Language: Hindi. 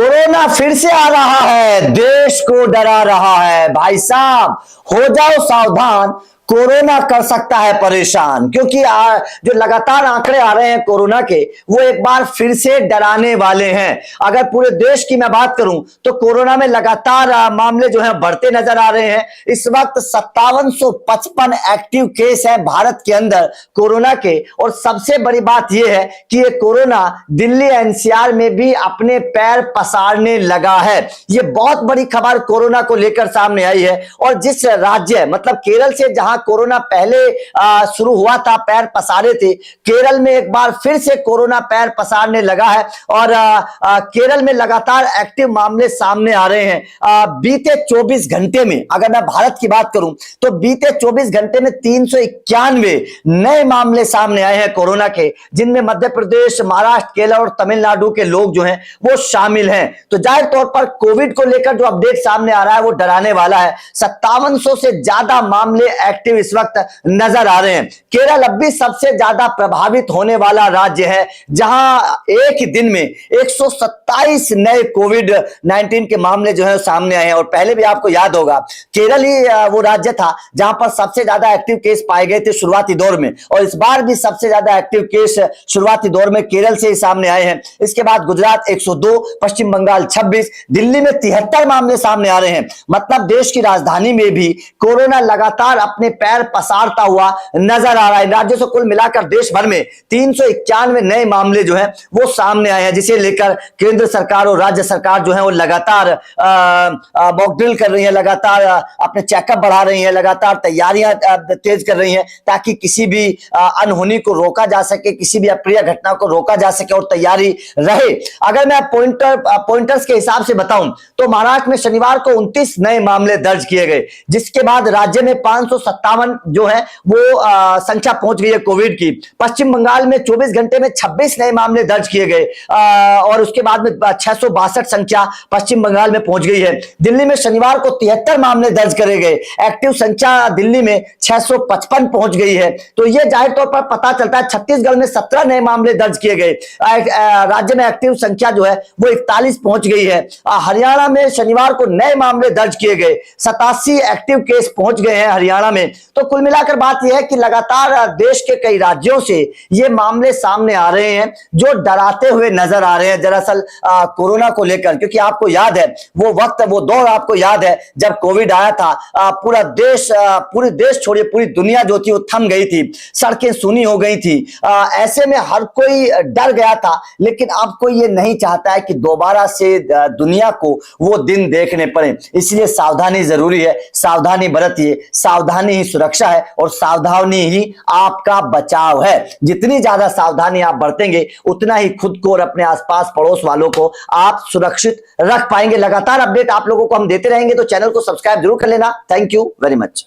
कोरोना फिर से आ रहा है, देश को डरा रहा है। भाई साहब, हो जाओ सावधान, कोरोना कर सकता है परेशान। क्योंकि जो लगातार आंकड़े आ रहे हैं कोरोना के, वो एक बार फिर से डराने वाले हैं। अगर पूरे देश की मैं बात करूं तो कोरोना में लगातार मामले जो हैं बढ़ते नजर आ रहे हैं। इस वक्त 5755 एक्टिव केस है भारत के अंदर कोरोना के। और सबसे बड़ी बात यह है कि ये कोरोना दिल्ली एनसीआर में भी अपने पैर पसारने लगा है। ये बहुत बड़ी खबर कोरोना को लेकर सामने आई है। और जिस राज्य मतलब केरल से जहां कोरोना पहले शुरू हुआ था, पैर पसारे थे, केरल में एक बार फिर से कोरोना पैर पसारने लगा है। और केरल में लगातार एक्टिव मामले सामने आ रहे हैं। बीते 24 घंटे में अगर मैं भारत की बात करूं तो बीते 24 घंटे में 391 नए मामले सामने आए हैं कोरोना के, जिनमें मध्य प्रदेश, महाराष्ट्र, केरल और तमिलनाडु के लोग जो हैं वो शामिल हैं। तो जाहिर तौर पर कोविड को लेकर जो अपडेट सामने आ रहा है वो डराने वाला है। 5700 से ज्यादा मामले एक्टिव इस वक्त नजर आ रहे हैं। केरल अब भी सबसे ज्यादा प्रभावित होने वाला राज्य है, जहां एक ही दिन में 127 नए कोविड 19 के मामले जो है सामने आए हैं। और पहले भी आपको याद होगा, केरल ही वो राज्य था जहां पर सबसे ज्यादा एक्टिव केस पाए गए थे शुरुआती दौर में। और इस बार भी सबसे ज्यादा एक्टिव केस शुरुआती दौर में केरल से ही सामने आए हैं। इसके बाद गुजरात 102, पश्चिम बंगाल 26, दिल्ली में 73 मामले सामने आ रहे हैं। मतलब देश की राजधानी में भी कोरोना लगातार अपने पैर पसारता हुआ नजर आ रहा है। राज्यों से कुल मिलाकर देश भर में 391 नए मामले जो हैं वो सामने आए हैं, जिसे लेकर केंद्र सरकार और राज्य सरकार जो है वो लगातार मॉक ड्रिल कर रही है, लगातार अपने चेकअप बढ़ा रही है, लगातार तैयारियां तेज कर रही हैं, ताकि किसी भी अनहोनी को रोका जा सके, किसी भी अप्रिय घटना को रोका जा सके और तैयारी रहे। अगर मैं पॉइंटर्स के हिसाब से बताऊं तो महाराष्ट्र में शनिवार को 29 नए मामले दर्ज किए गए, जिसके बाद राज्य में 557 जो है वो संख्या पहुंच गई है कोविड की। पश्चिम बंगाल में 24 घंटे में 26 नए मामले दर्ज किए गए और उसके बाद में 662 संख्या पश्चिम बंगाल में पहुंच गई है। दिल्ली में शनिवार को 73 मामले दर्ज करे गए, एक्टिव संख्या दिल्ली में 655 पहुंच गई है। तो यह जाहिर तौर पर पता चलता है। छत्तीसगढ़ में 17 नए मामले दर्ज किए गए, राज्य में एक्टिव संख्या जो है वो 41 पहुंच गई है। हरियाणा में शनिवार को नए मामले दर्ज किए गए, 87 एक्टिव केस पहुंच गए हैं हरियाणा में। तो कुल मिलाकर बात यह है कि लगातार देश के कई राज्यों से ये मामले सामने आ रहे हैं जो डराते हुए नजर आ रहे हैं दरअसल कोरोना को लेकर। क्योंकि आपको याद है वो वक्त, वो दौर आपको याद है जब कोविड आया था। पूरे देश छोड़िए पूरी दुनिया जो थी वो थम गई थी, सड़कें सूनी हो गई थी। ऐसे में हर कोई डर गया था। लेकिन अब कोई ये नहीं चाहता है कि दोबारा से दुनिया को वो दिन देखने पड़े। इसलिए सावधानी जरूरी है, सावधानी बरतिए। सावधानी ही सुरक्षा है और सावधानी ही आपका बचाव है। जितनी ज्यादा सावधानी आप बरतेंगे उतना ही खुद को और अपने आसपास पड़ोस वालों को आप सुरक्षित रख पाएंगे। लगातार अपडेट आप लोगों को हम देते रहेंगे, तो चैनल को सब्सक्राइब जरूर कर लेना। Thank you very much.